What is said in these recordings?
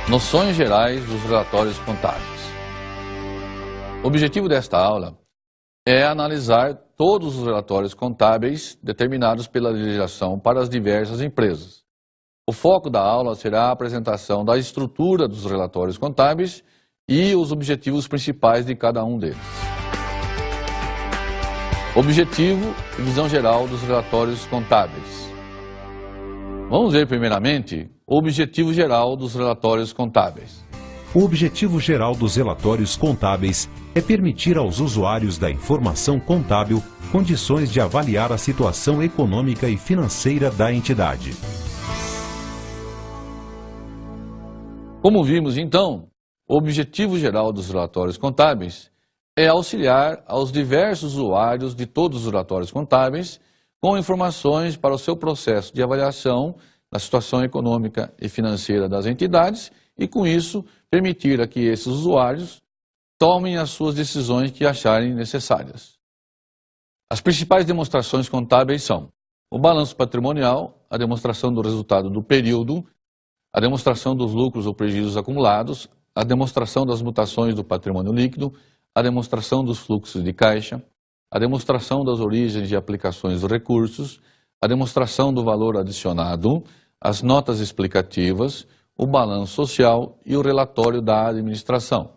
Noções gerais dos relatórios contábeis. O objetivo desta aula é analisar todos os relatórios contábeis determinados pela legislação para as diversas empresas. O foco da aula será a apresentação da estrutura dos relatórios contábeis e os objetivos principais de cada um deles. Objetivo e visão geral dos relatórios contábeis. Vamos ver primeiramente o objetivo geral dos relatórios contábeis. O objetivo geral dos relatórios contábeis é permitir aos usuários da informação contábil condições de avaliar a situação econômica e financeira da entidade. Como vimos então, o objetivo geral dos relatórios contábeis é auxiliar aos diversos usuários de todos os relatórios contábeis com informações para o seu processo de avaliação da situação econômica e financeira das entidades e, com isso, permitir a que esses usuários tomem as suas decisões que acharem necessárias. As principais demonstrações contábeis são o balanço patrimonial, a demonstração do resultado do período, a demonstração dos lucros ou prejuízos acumulados, a demonstração das mutações do patrimônio líquido, a demonstração dos fluxos de caixa, a demonstração das origens e aplicações dos recursos, a demonstração do valor adicionado, as notas explicativas, o balanço social e o relatório da administração.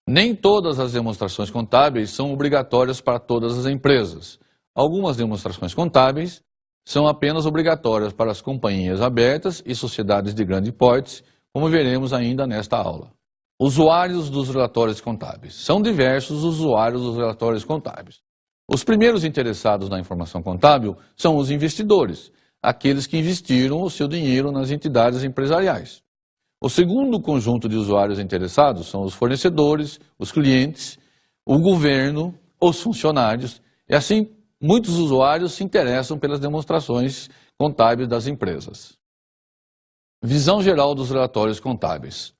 Nem todas as demonstrações contábeis são obrigatórias para todas as empresas. Algumas demonstrações contábeis são apenas obrigatórias para as companhias abertas e sociedades de grande porte, como veremos ainda nesta aula. Usuários dos relatórios contábeis. São diversos os usuários dos relatórios contábeis. Os primeiros interessados na informação contábil são os investidores, aqueles que investiram o seu dinheiro nas entidades empresariais. O segundo conjunto de usuários interessados são os fornecedores, os clientes, o governo, os funcionários, e assim muitos usuários se interessam pelas demonstrações contábeis das empresas. Visão geral dos relatórios contábeis.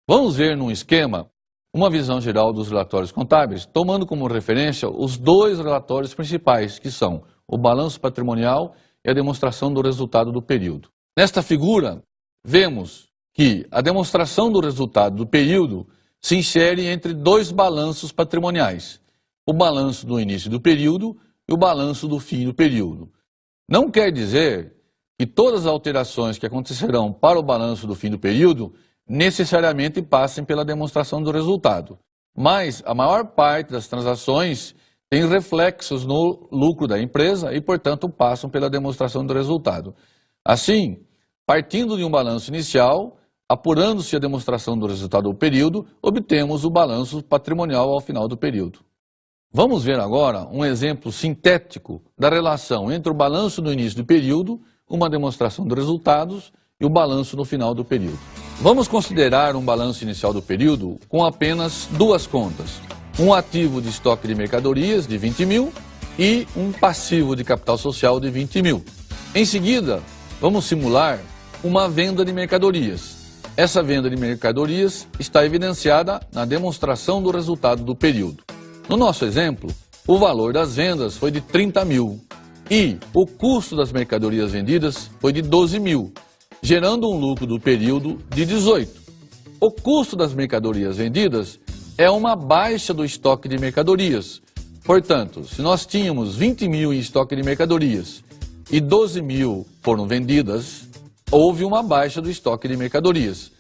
Vamos ver num esquema uma visão geral dos relatórios contábeis, tomando como referência os dois relatórios principais, que são o balanço patrimonial e a demonstração do resultado do período. Nesta figura, vemos que a demonstração do resultado do período se insere entre dois balanços patrimoniais, o balanço do início do período e o balanço do fim do período. Não quer dizer que todas as alterações que acontecerão para o balanço do fim do período necessariamente passem pela demonstração do resultado, mas a maior parte das transações tem reflexos no lucro da empresa e, portanto, passam pela demonstração do resultado. Assim, partindo de um balanço inicial, apurando-se a demonstração do resultado do período, obtemos o balanço patrimonial ao final do período. Vamos ver agora um exemplo sintético da relação entre o balanço no início do período, uma demonstração dos resultados e o balanço no final do período. Vamos considerar um balanço inicial do período com apenas duas contas. Um ativo de estoque de mercadorias de 20 mil e um passivo de capital social de 20 mil. Em seguida, vamos simular uma venda de mercadorias. Essa venda de mercadorias está evidenciada na demonstração do resultado do período. No nosso exemplo, o valor das vendas foi de 30 mil e o custo das mercadorias vendidas foi de 12 mil, gerando um lucro do período de 18. O custo das mercadorias vendidas é uma baixa do estoque de mercadorias. Portanto, se nós tínhamos 20 mil em estoque de mercadorias e 12 mil foram vendidas, houve uma baixa do estoque de mercadorias.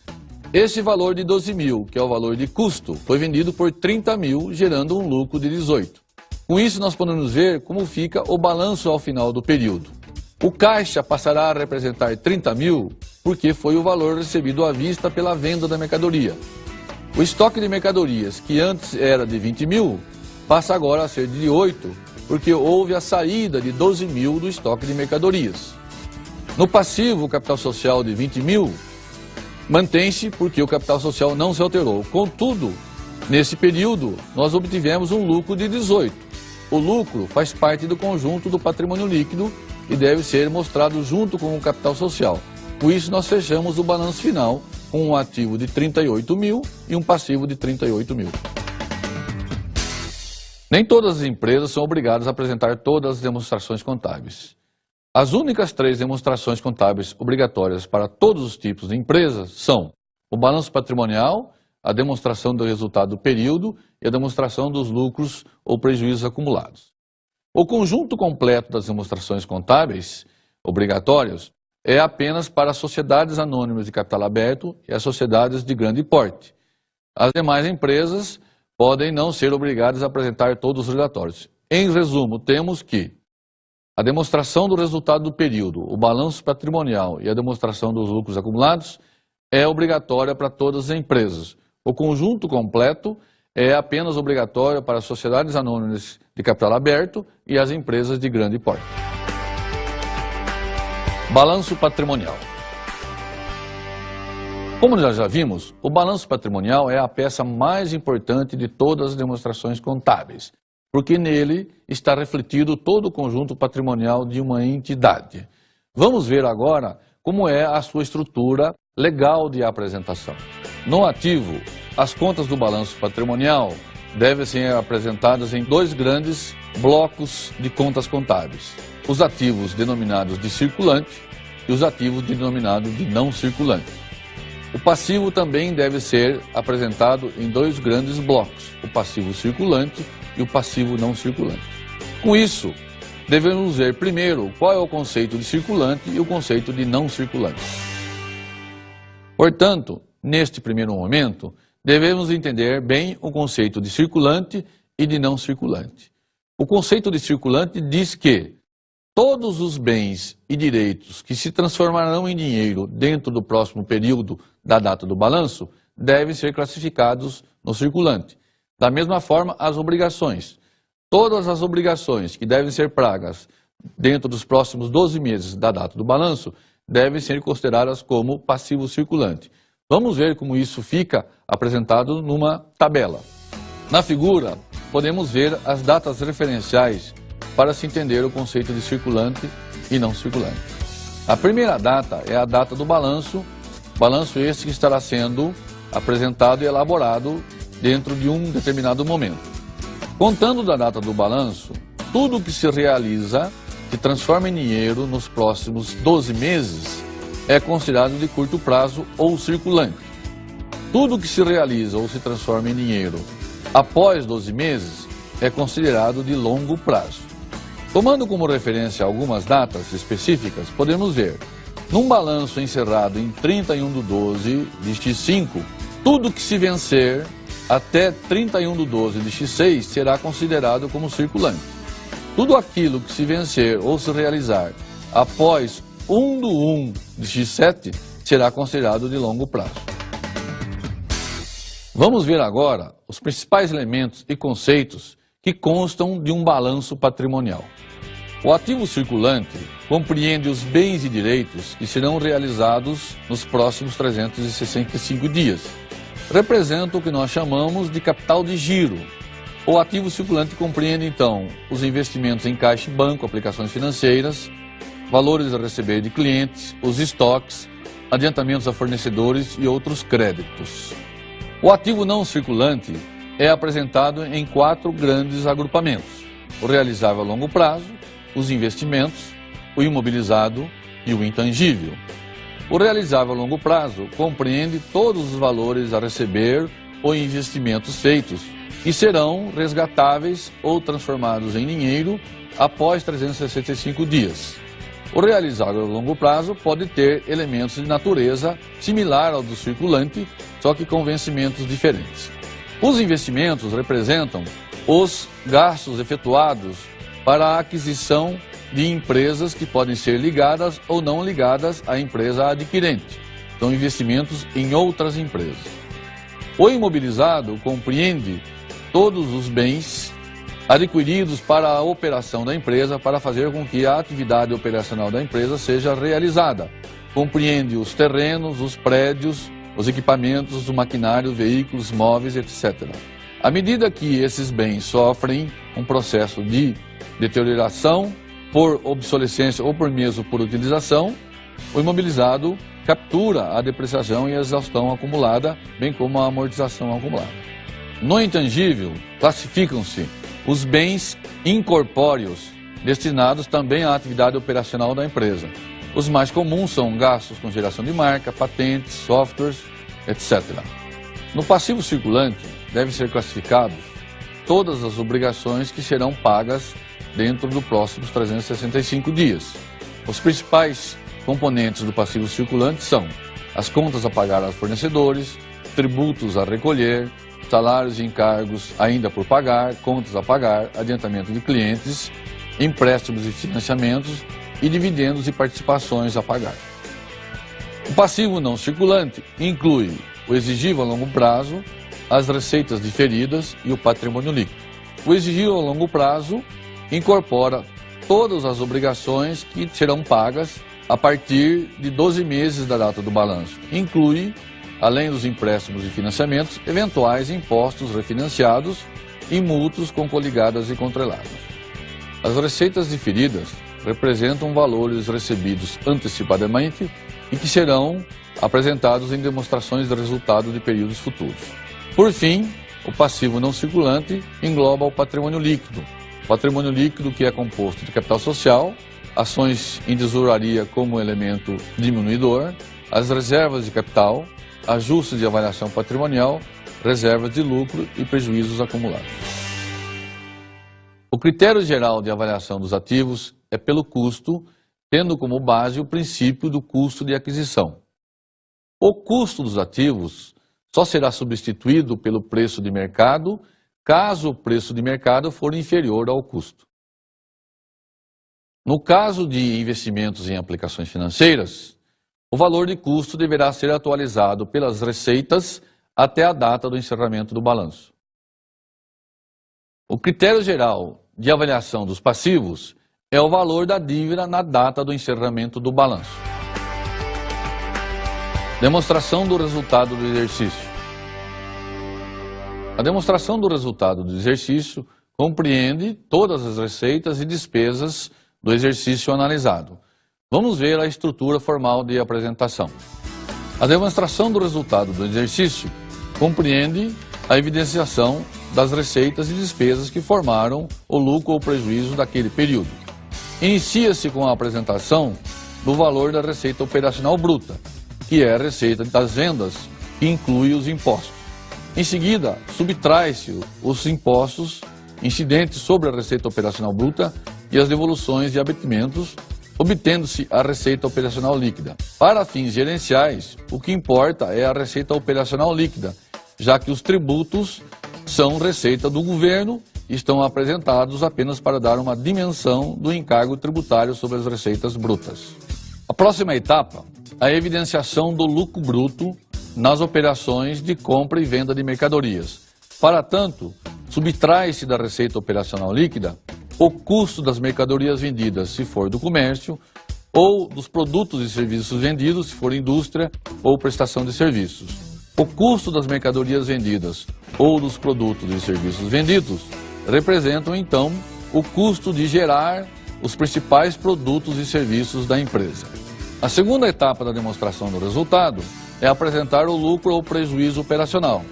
Esse valor de 12 mil, que é o valor de custo, foi vendido por 30 mil, gerando um lucro de 18. Com isso, nós podemos ver como fica o balanço ao final do período. O caixa passará a representar 30 mil porque foi o valor recebido à vista pela venda da mercadoria. O estoque de mercadorias, que antes era de 20 mil, passa agora a ser de 8, porque houve a saída de 12 mil do estoque de mercadorias. No passivo, o capital social de 20 mil mantém-se porque o capital social não se alterou. Contudo, nesse período, nós obtivemos um lucro de 18. O lucro faz parte do conjunto do patrimônio líquido e deve ser mostrado junto com o capital social. Por isso, nós fechamos o balanço final com um ativo de 38 mil e um passivo de 38 mil. Nem todas as empresas são obrigadas a apresentar todas as demonstrações contábeis. As únicas 3 demonstrações contábeis obrigatórias para todos os tipos de empresas são o balanço patrimonial, a demonstração do resultado do período e a demonstração dos lucros ou prejuízos acumulados. O conjunto completo das demonstrações contábeis obrigatórias é apenas para as sociedades anônimas de capital aberto e as sociedades de grande porte. As demais empresas podem não ser obrigadas a apresentar todos os relatórios. Em resumo, temos que a demonstração do resultado do período, o balanço patrimonial e a demonstração dos lucros acumulados é obrigatória para todas as empresas. O conjunto completo é apenas obrigatório para as sociedades anônimas de capital aberto e as empresas de grande porte. Balanço patrimonial. Como nós já vimos, o balanço patrimonial é a peça mais importante de todas as demonstrações contábeis, porque nele está refletido todo o conjunto patrimonial de uma entidade. Vamos ver agora como é a sua estrutura legal de apresentação. No ativo, as contas do balanço patrimonial devem ser apresentadas em 2 grandes blocos de contas contábeis: os ativos denominados de circulante e os ativos denominados de não circulante. O passivo também deve ser apresentado em 2 grandes blocos: o passivo circulante e o passivo não circulante. Com isso, devemos ver primeiro qual é o conceito de circulante e o conceito de não circulante. Portanto, neste primeiro momento, devemos entender bem o conceito de circulante e de não circulante. O conceito de circulante diz que todos os bens e direitos que se transformarão em dinheiro dentro do próximo período da data do balanço devem ser classificados no circulante. Da mesma forma, as obrigações. Todas as obrigações que devem ser pagas dentro dos próximos 12 meses da data do balanço devem ser consideradas como passivo circulante. Vamos ver como isso fica apresentado numa tabela. Na figura, podemos ver as datas referenciais para se entender o conceito de circulante e não circulante. A primeira data é a data do balanço esse que estará sendo apresentado e elaborado dentro de um determinado momento. Contando da data do balanço, tudo que se realiza, se transforma em dinheiro nos próximos 12 meses, é considerado de curto prazo ou circulante. Tudo que se realiza ou se transforma em dinheiro após 12 meses é considerado de longo prazo. Tomando como referência algumas datas específicas, podemos ver, num balanço encerrado em 31/12 de X5, tudo que se vencer até 31/12 de X6 será considerado como circulante. Tudo aquilo que se vencer ou se realizar após 1/1 de X7 será considerado de longo prazo. Vamos ver agora os principais elementos e conceitos que constam de um balanço patrimonial. O ativo circulante compreende os bens e direitos que serão realizados nos próximos 365 dias. Representa o que nós chamamos de capital de giro. O ativo circulante compreende, então, os investimentos em caixa e banco, aplicações financeiras, valores a receber de clientes, os estoques, adiantamentos a fornecedores e outros créditos. O ativo não circulante é apresentado em 4 grandes agrupamentos: o realizável a longo prazo, os investimentos, o imobilizado e o intangível. O realizável a longo prazo compreende todos os valores a receber ou investimentos feitos que serão resgatáveis ou transformados em dinheiro após 365 dias. O realizável a longo prazo pode ter elementos de natureza similar ao do circulante, só que com vencimentos diferentes. Os investimentos representam os gastos efetuados para a aquisição de empresas que podem ser ligadas ou não ligadas à empresa adquirente. São investimentos em outras empresas. O imobilizado compreende todos os bens adquiridos para a operação da empresa para fazer com que a atividade operacional da empresa seja realizada. Compreende os terrenos, os prédios, os equipamentos, o maquinário, veículos, móveis, etc. À medida que esses bens sofrem um processo de deterioração por obsolescência ou por mesmo por utilização, o imobilizado captura a depreciação e a exaustão acumulada, bem como a amortização acumulada. No intangível, classificam-se os bens incorpóreos destinados também à atividade operacional da empresa. Os mais comuns são gastos com geração de marca, patentes, softwares, etc. No passivo circulante, devem ser classificados todas as obrigações que serão pagas dentro dos próximos 365 dias. Os principais componentes do passivo circulante são as contas a pagar aos fornecedores, tributos a recolher, salários e encargos ainda por pagar, contas a pagar, adiantamento de clientes, empréstimos e financiamentos e dividendos e participações a pagar. O passivo não circulante inclui o exigível a longo prazo, as receitas diferidas e o patrimônio líquido. O exigível a longo prazo incorpora todas as obrigações que serão pagas a partir de 12 meses da data do balanço. Inclui, além dos empréstimos e financiamentos, eventuais impostos refinanciados e multas com coligadas e contreladas. As receitas diferidas representam valores recebidos antecipadamente e que serão apresentados em demonstrações de resultado de períodos futuros. Por fim, o passivo não circulante engloba o patrimônio líquido. Patrimônio líquido que é composto de capital social, ações em tesouraria como elemento diminuidor, as reservas de capital, ajustes de avaliação patrimonial, reservas de lucro e prejuízos acumulados. O critério geral de avaliação dos ativos é pelo custo, tendo como base o princípio do custo de aquisição. O custo dos ativos só será substituído pelo preço de mercado, caso o preço de mercado for inferior ao custo. No caso de investimentos em aplicações financeiras, o valor de custo deverá ser atualizado pelas receitas até a data do encerramento do balanço. O critério geral de avaliação dos passivos é o valor da dívida na data do encerramento do balanço. Demonstração do resultado do exercício. A demonstração do resultado do exercício compreende todas as receitas e despesas do exercício analisado. Vamos ver a estrutura formal de apresentação. A demonstração do resultado do exercício compreende a evidenciação das receitas e despesas que formaram o lucro ou prejuízo daquele período. Inicia-se com a apresentação do valor da receita operacional bruta, que é a receita das vendas, que inclui os impostos. Em seguida, subtrai-se os impostos incidentes sobre a receita operacional bruta e as devoluções de abatimentos, obtendo-se a receita operacional líquida. Para fins gerenciais, o que importa é a receita operacional líquida, já que os tributos são receita do governo e estão apresentados apenas para dar uma dimensão do encargo tributário sobre as receitas brutas. A próxima etapa, a evidenciação do lucro bruto nas operações de compra e venda de mercadorias. Para tanto, subtrai-se da receita operacional líquida o custo das mercadorias vendidas, se for do comércio, ou dos produtos e serviços vendidos, se for indústria ou prestação de serviços. O custo das mercadorias vendidas ou dos produtos e serviços vendidos representam, então, o custo de gerar os principais produtos e serviços da empresa. A segunda etapa da demonstração do resultado é apresentar o lucro ou prejuízo operacional.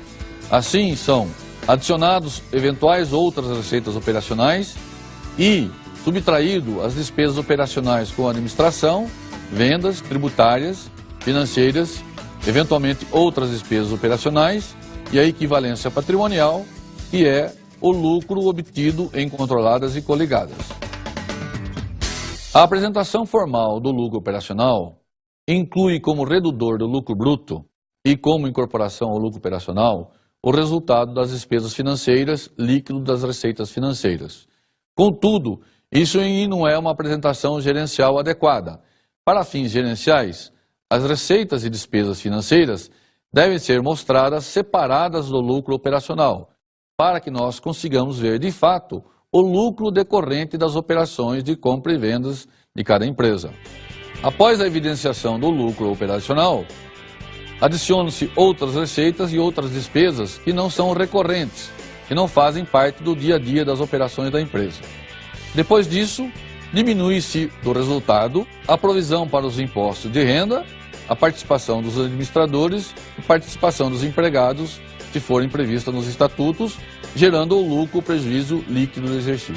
Assim, são adicionados eventuais outras receitas operacionais e subtraído as despesas operacionais com administração, vendas, tributárias, financeiras, eventualmente outras despesas operacionais e a equivalência patrimonial, que é o lucro obtido em controladas e coligadas. A apresentação formal do lucro operacional inclui como redutor do lucro bruto e como incorporação ao lucro operacional o resultado das despesas financeiras líquido das receitas financeiras. Contudo, isso não é uma apresentação gerencial adequada. Para fins gerenciais, as receitas e despesas financeiras devem ser mostradas separadas do lucro operacional, para que nós consigamos ver de fato o lucro decorrente das operações de compra e vendas de cada empresa. Após a evidenciação do lucro operacional, adicionam-se outras receitas e outras despesas que não são recorrentes, que não fazem parte do dia a dia das operações da empresa. Depois disso, diminui-se do resultado a provisão para os impostos de renda, a participação dos administradores e participação dos empregados, se forem previstas nos estatutos, gerando o lucro ou prejuízo líquido do exercício.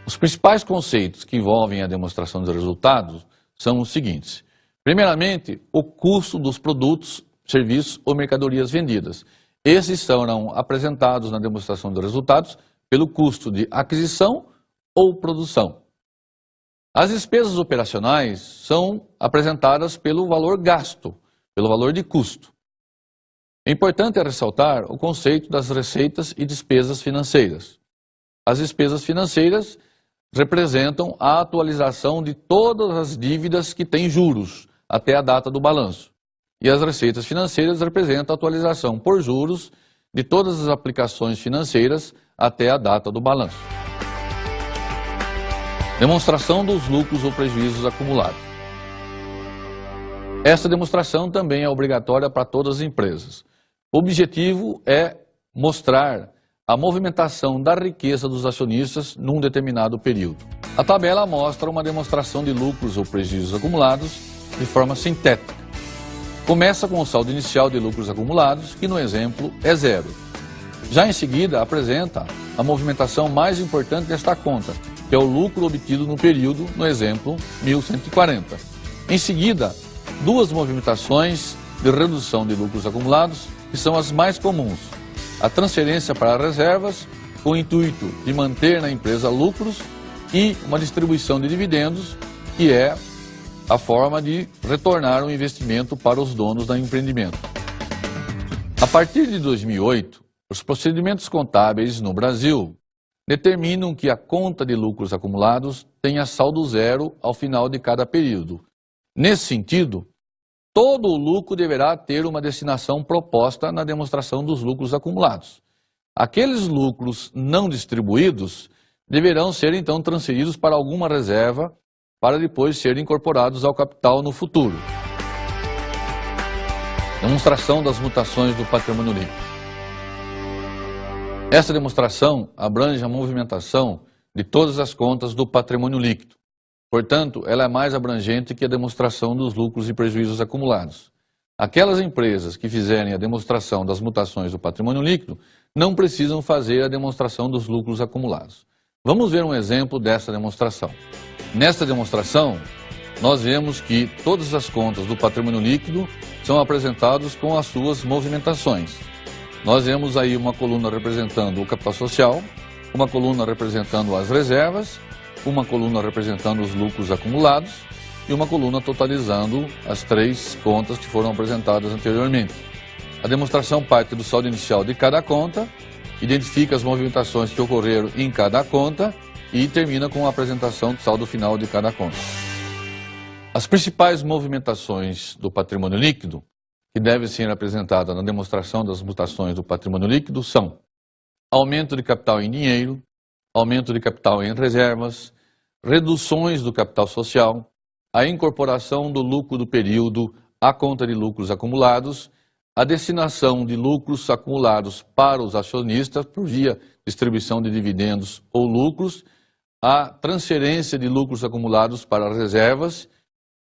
Os principais conceitos que envolvem a demonstração dos resultados são os seguintes. Primeiramente, o custo dos produtos, serviços ou mercadorias vendidas. Esses serão apresentados na demonstração dos resultados pelo custo de aquisição ou produção. As despesas operacionais são apresentadas pelo valor gasto, pelo valor de custo. É importante ressaltar o conceito das receitas e despesas financeiras. As despesas financeiras representam a atualização de todas as dívidas que têm juros até a data do balanço. E as receitas financeiras representam a atualização por juros de todas as aplicações financeiras até a data do balanço. Demonstração dos lucros ou prejuízos acumulados. Essa demonstração também é obrigatória para todas as empresas. O objetivo é mostrar a movimentação da riqueza dos acionistas num determinado período. A tabela mostra uma demonstração de lucros ou prejuízos acumulados de forma sintética. Começa com o saldo inicial de lucros acumulados, que no exemplo é zero. Já em seguida apresenta a movimentação mais importante desta conta, que é o lucro obtido no período, no exemplo, 1.140. Em seguida, duas movimentações de redução de lucros acumulados, que são as mais comuns. A transferência para reservas, com o intuito de manter na empresa lucros, e uma distribuição de dividendos, que é a forma de retornar o investimento para os donos do empreendimento. A partir de 2008, os procedimentos contábeis no Brasil determinam que a conta de lucros acumulados tenha saldo zero ao final de cada período. Nesse sentido, todo o lucro deverá ter uma destinação proposta na demonstração dos lucros acumulados. Aqueles lucros não distribuídos deverão ser então transferidos para alguma reserva para depois serem incorporados ao capital no futuro. Demonstração das mutações do patrimônio líquido. Essa demonstração abrange a movimentação de todas as contas do patrimônio líquido. Portanto, ela é mais abrangente que a demonstração dos lucros e prejuízos acumulados. Aquelas empresas que fizerem a demonstração das mutações do patrimônio líquido não precisam fazer a demonstração dos lucros acumulados. Vamos ver um exemplo dessa demonstração. Nesta demonstração, nós vemos que todas as contas do patrimônio líquido são apresentadas com as suas movimentações. Nós vemos aí uma coluna representando o capital social, uma coluna representando as reservas, uma coluna representando os lucros acumulados e uma coluna totalizando as três contas que foram apresentadas anteriormente. A demonstração parte do saldo inicial de cada conta, identifica as movimentações que ocorreram em cada conta e termina com a apresentação do saldo final de cada conta. As principais movimentações do patrimônio líquido que devem ser apresentadas na demonstração das mutações do patrimônio líquido são aumento de capital em dinheiro, aumento de capital em reservas, reduções do capital social, a incorporação do lucro do período à conta de lucros acumulados, a destinação de lucros acumulados para os acionistas por via distribuição de dividendos ou lucros, a transferência de lucros acumulados para as reservas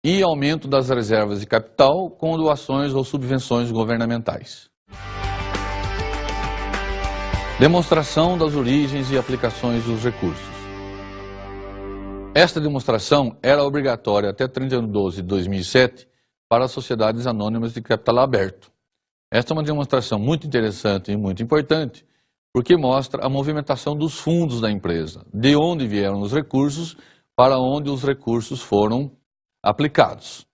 e aumento das reservas de capital com doações ou subvenções governamentais. Demonstração das origens e aplicações dos recursos. Esta demonstração era obrigatória até 31 de 12 de 2007 para as sociedades anônimas de capital aberto. Esta é uma demonstração muito interessante e muito importante, porque mostra a movimentação dos fundos da empresa, de onde vieram os recursos, para onde os recursos foram aplicados.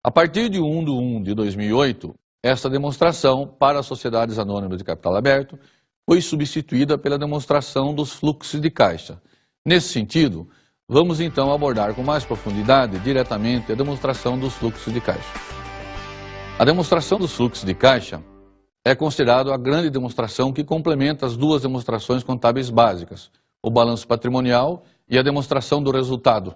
A partir de 1 de 1 de 2008, esta demonstração para as sociedades anônimas de capital aberto foi substituída pela demonstração dos fluxos de caixa. Nesse sentido, vamos então abordar com mais profundidade diretamente a demonstração dos fluxos de caixa. A demonstração dos fluxos de caixa é considerada a grande demonstração que complementa as duas demonstrações contábeis básicas, o balanço patrimonial e a demonstração do resultado.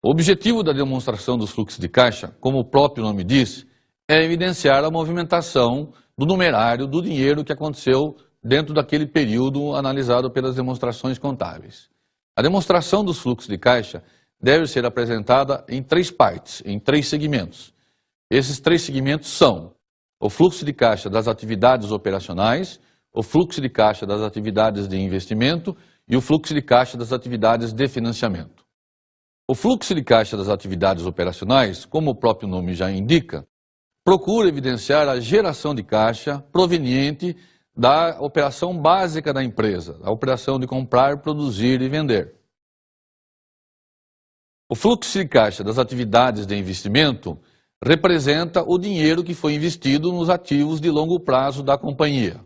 O objetivo da demonstração dos fluxos de caixa, como o próprio nome diz, é evidenciar a movimentação do numerário do dinheiro que aconteceu dentro daquele período analisado pelas demonstrações contábeis. A demonstração dos fluxos de caixa deve ser apresentada em três partes, em três segmentos. Esses três segmentos são o fluxo de caixa das atividades operacionais, o fluxo de caixa das atividades de investimento e o fluxo de caixa das atividades de financiamento. O fluxo de caixa das atividades operacionais, como o próprio nome já indica, procura evidenciar a geração de caixa proveniente da operação básica da empresa, a operação de comprar, produzir e vender. O fluxo de caixa das atividades de investimento representa o dinheiro que foi investido nos ativos de longo prazo da companhia.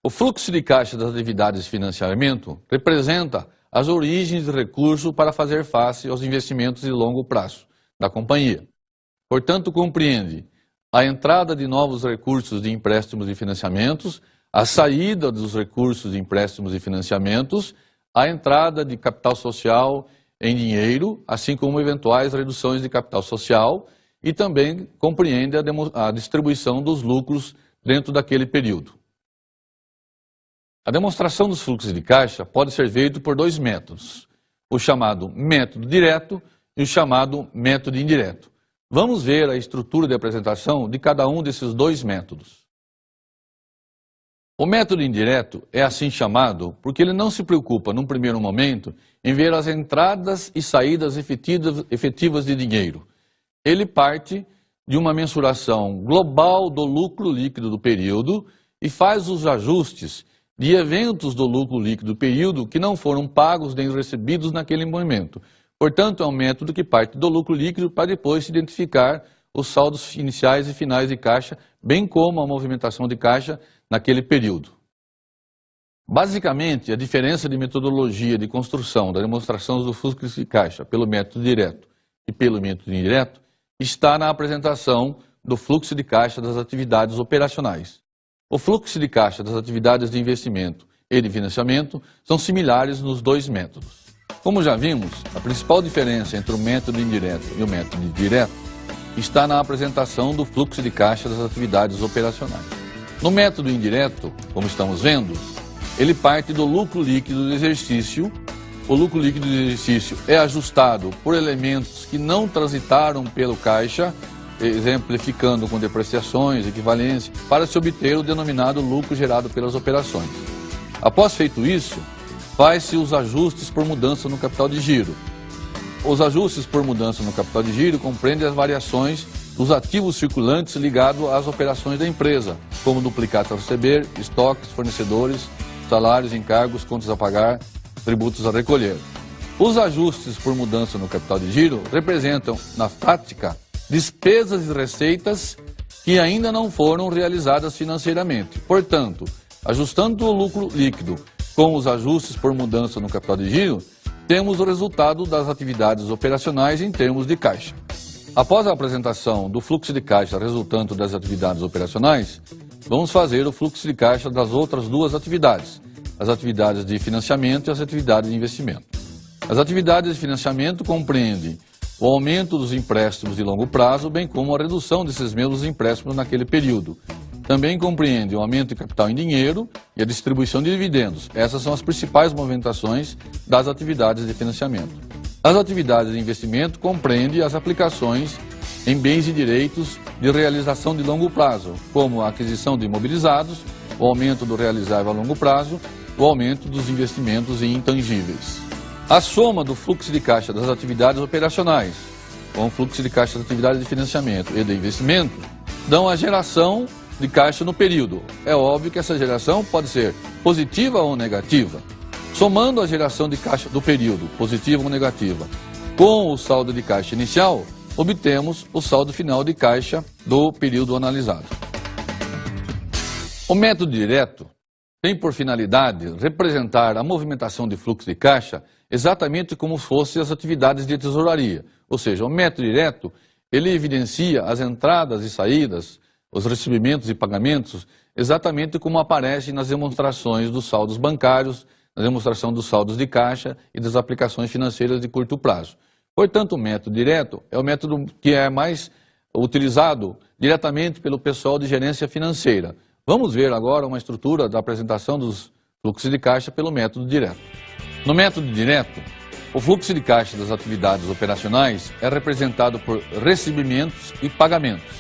O fluxo de caixa das atividades de financiamento representa as origens de recurso para fazer face aos investimentos de longo prazo da companhia. Portanto, compreende a entrada de novos recursos de empréstimos e financiamentos, a saída dos recursos de empréstimos e financiamentos, a entrada de capital social em dinheiro, assim como eventuais reduções de capital social, e também compreende a distribuição dos lucros dentro daquele período. A demonstração dos fluxos de caixa pode ser feita por dois métodos, o chamado método direto e o chamado método indireto. Vamos ver a estrutura de apresentação de cada um desses dois métodos. O método indireto é assim chamado porque ele não se preocupa, num primeiro momento, em ver as entradas e saídas efetivas de dinheiro. Ele parte de uma mensuração global do lucro líquido do período e faz os ajustes de eventos do lucro líquido do período que não foram pagos nem recebidos naquele momento. Portanto, é um método que parte do lucro líquido para depois se identificar os saldos iniciais e finais de caixa, bem como a movimentação de caixa naquele período. Basicamente, a diferença de metodologia de construção da demonstração do fluxo de caixa pelo método direto e pelo método indireto está na apresentação do fluxo de caixa das atividades operacionais. O fluxo de caixa das atividades de investimento e de financiamento são similares nos dois métodos. Como já vimos, a principal diferença entre o método indireto e o método direto está na apresentação do fluxo de caixa das atividades operacionais. No método indireto, como estamos vendo, ele parte do lucro líquido do exercício. O lucro líquido do exercício é ajustado por elementos que não transitaram pelo caixa, exemplificando com depreciações, equivalência, para se obter o denominado lucro gerado pelas operações. Após feito isso, faz-se os ajustes por mudança no capital de giro. Os ajustes por mudança no capital de giro compreendem as variações dos ativos circulantes ligados às operações da empresa, como duplicados a receber, estoques, fornecedores, salários, encargos, contas a pagar, tributos a recolher. Os ajustes por mudança no capital de giro representam, na prática, despesas e receitas que ainda não foram realizadas financeiramente. Portanto, ajustando o lucro líquido com os ajustes por mudança no capital de giro, temos o resultado das atividades operacionais em termos de caixa. Após a apresentação do fluxo de caixa resultante das atividades operacionais, vamos fazer o fluxo de caixa das outras duas atividades, as atividades de financiamento e as atividades de investimento. As atividades de financiamento compreendem o aumento dos empréstimos de longo prazo, bem como a redução desses mesmos empréstimos naquele período. Também compreende o aumento de capital em dinheiro e a distribuição de dividendos. Essas são as principais movimentações das atividades de financiamento. As atividades de investimento compreendem as aplicações em bens e direitos de realização de longo prazo, como a aquisição de imobilizados, o aumento do realizável a longo prazo, o aumento dos investimentos em intangíveis. A soma do fluxo de caixa das atividades operacionais com o fluxo de caixa das atividades de financiamento e de investimento dão a geração de caixa no período. É óbvio que essa geração pode ser positiva ou negativa. Somando a geração de caixa do período, positiva ou negativa, com o saldo de caixa inicial, obtemos o saldo final de caixa do período analisado. O método direto tem por finalidade representar a movimentação de fluxo de caixa exatamente como fossem as atividades de tesouraria. Ou seja, o método direto, ele evidencia as entradas e saídas, os recebimentos e pagamentos, exatamente como aparecem nas demonstrações dos saldos bancários, na demonstração dos saldos de caixa e das aplicações financeiras de curto prazo. Portanto, o método direto é o método que é mais utilizado diretamente pelo pessoal de gerência financeira. Vamos ver agora uma estrutura da apresentação dos fluxos de caixa pelo método direto. No método direto, o fluxo de caixa das atividades operacionais é representado por recebimentos e pagamentos.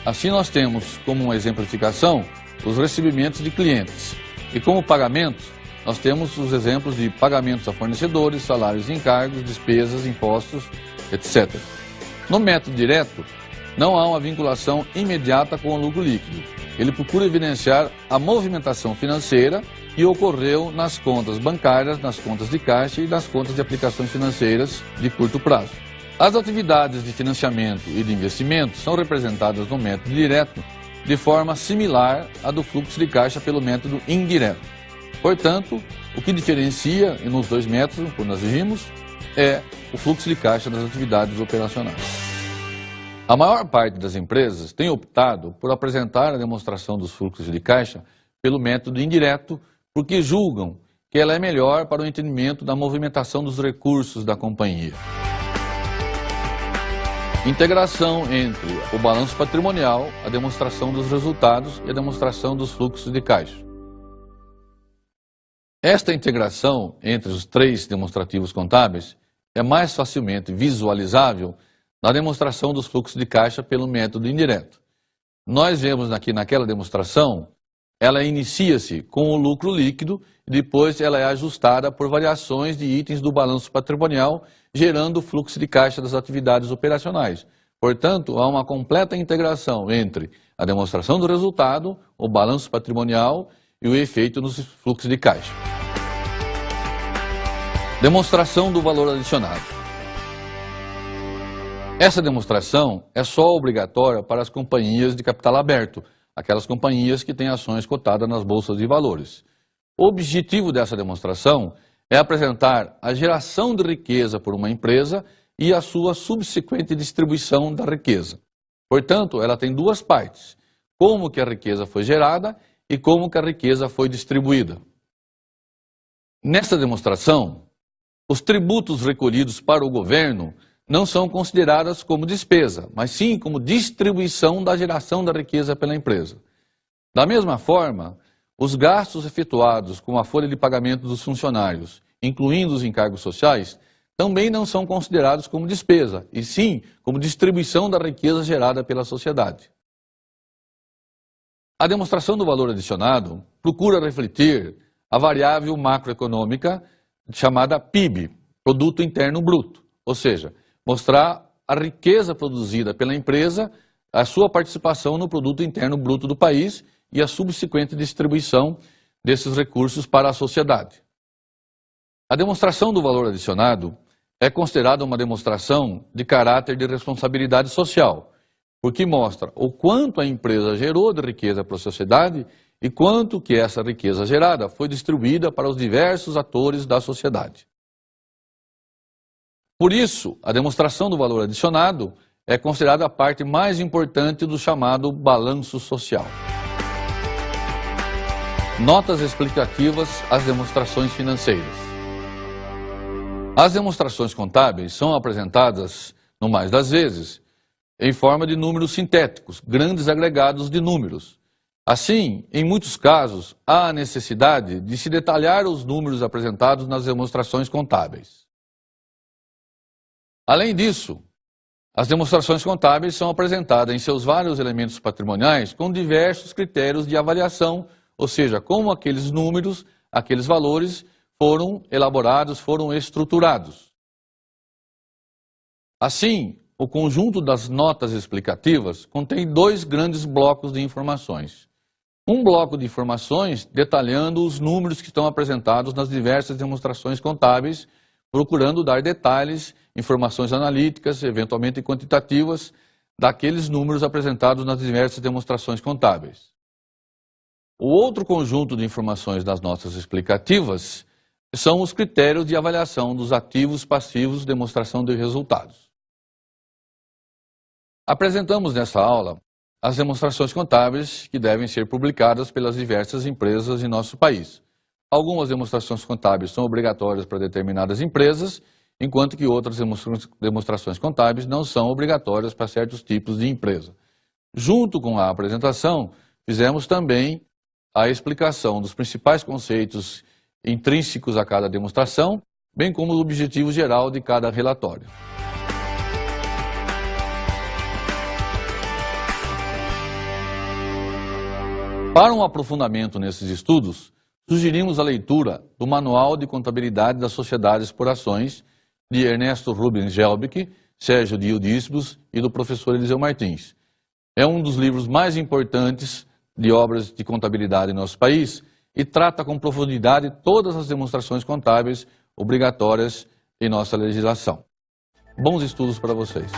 Assim nós temos como uma exemplificação os recebimentos de clientes. E como pagamentos, nós temos os exemplos de pagamentos a fornecedores, salários e encargos, despesas, impostos, etc. No método direto, não há uma vinculação imediata com o lucro líquido. Ele procura evidenciar a movimentação financeira que ocorreu nas contas bancárias, nas contas de caixa e nas contas de aplicações financeiras de curto prazo. As atividades de financiamento e de investimento são representadas no método direto de forma similar à do fluxo de caixa pelo método indireto. Portanto, o que diferencia nos dois métodos, como nós vimos, é o fluxo de caixa das atividades operacionais. A maior parte das empresas tem optado por apresentar a demonstração dos fluxos de caixa pelo método indireto, porque julgam que ela é melhor para o entendimento da movimentação dos recursos da companhia. Integração entre o balanço patrimonial, a demonstração dos resultados e a demonstração dos fluxos de caixa. Esta integração entre os três demonstrativos contábeis é mais facilmente visualizável na demonstração dos fluxos de caixa pelo método indireto. Nós vemos aqui naquela demonstração, ela inicia-se com o lucro líquido e depois ela é ajustada por variações de itens do balanço patrimonial, gerando o fluxo de caixa das atividades operacionais. Portanto, há uma completa integração entre a demonstração do resultado, o balanço patrimonial e o efeito nos fluxos de caixa. Demonstração do valor adicionado. Essa demonstração é só obrigatória para as companhias de capital aberto, aquelas companhias que têm ações cotadas nas bolsas de valores. O objetivo dessa demonstração é apresentar a geração de riqueza por uma empresa e a sua subsequente distribuição da riqueza. Portanto, ela tem duas partes: como que a riqueza foi gerada e como que a riqueza foi distribuída. Nessa demonstração, os tributos recolhidos para o governo não são considerados como despesa, mas sim como distribuição da geração da riqueza pela empresa. Da mesma forma, os gastos efetuados com a folha de pagamento dos funcionários, incluindo os encargos sociais, também não são considerados como despesa, e sim como distribuição da riqueza gerada pela sociedade. A demonstração do valor adicionado procura refletir a variável macroeconômica chamada PIB, Produto Interno Bruto, ou seja, mostrar a riqueza produzida pela empresa, a sua participação no Produto Interno Bruto do país e a subsequente distribuição desses recursos para a sociedade. A demonstração do valor adicionado é considerada uma demonstração de caráter de responsabilidade social, porque mostra o quanto a empresa gerou de riqueza para a sociedade e quanto que essa riqueza gerada foi distribuída para os diversos atores da sociedade. Por isso, a demonstração do valor adicionado é considerada a parte mais importante do chamado balanço social. Notas explicativas às demonstrações financeiras. As demonstrações contábeis são apresentadas, no mais das vezes, em forma de números sintéticos, grandes agregados de números. Assim, em muitos casos, há a necessidade de se detalhar os números apresentados nas demonstrações contábeis. Além disso, as demonstrações contábeis são apresentadas em seus vários elementos patrimoniais com diversos critérios de avaliação, ou seja, como aqueles números, aqueles valores foram elaborados, foram estruturados. Assim, o conjunto das notas explicativas contém dois grandes blocos de informações. Um bloco de informações detalhando os números que estão apresentados nas diversas demonstrações contábeis, procurando dar detalhes, informações analíticas, eventualmente quantitativas, daqueles números apresentados nas diversas demonstrações contábeis. O outro conjunto de informações das notas explicativas são os critérios de avaliação dos ativos, passivos, demonstração de resultados. Apresentamos nessa aula as demonstrações contábeis que devem ser publicadas pelas diversas empresas em nosso país. Algumas demonstrações contábeis são obrigatórias para determinadas empresas, enquanto que outras demonstrações contábeis não são obrigatórias para certos tipos de empresa. Junto com a apresentação, fizemos também a explicação dos principais conceitos intrínsecos a cada demonstração, bem como o objetivo geral de cada relatório. Para um aprofundamento nesses estudos, sugerimos a leitura do Manual de Contabilidade das Sociedades por Ações, de Ernesto Rubens Gelbig, Sérgio Diudíssimos e do professor Eliseu Martins. É um dos livros mais importantes de obras de contabilidade em nosso país e trata com profundidade todas as demonstrações contábeis obrigatórias em nossa legislação. Bons estudos para vocês!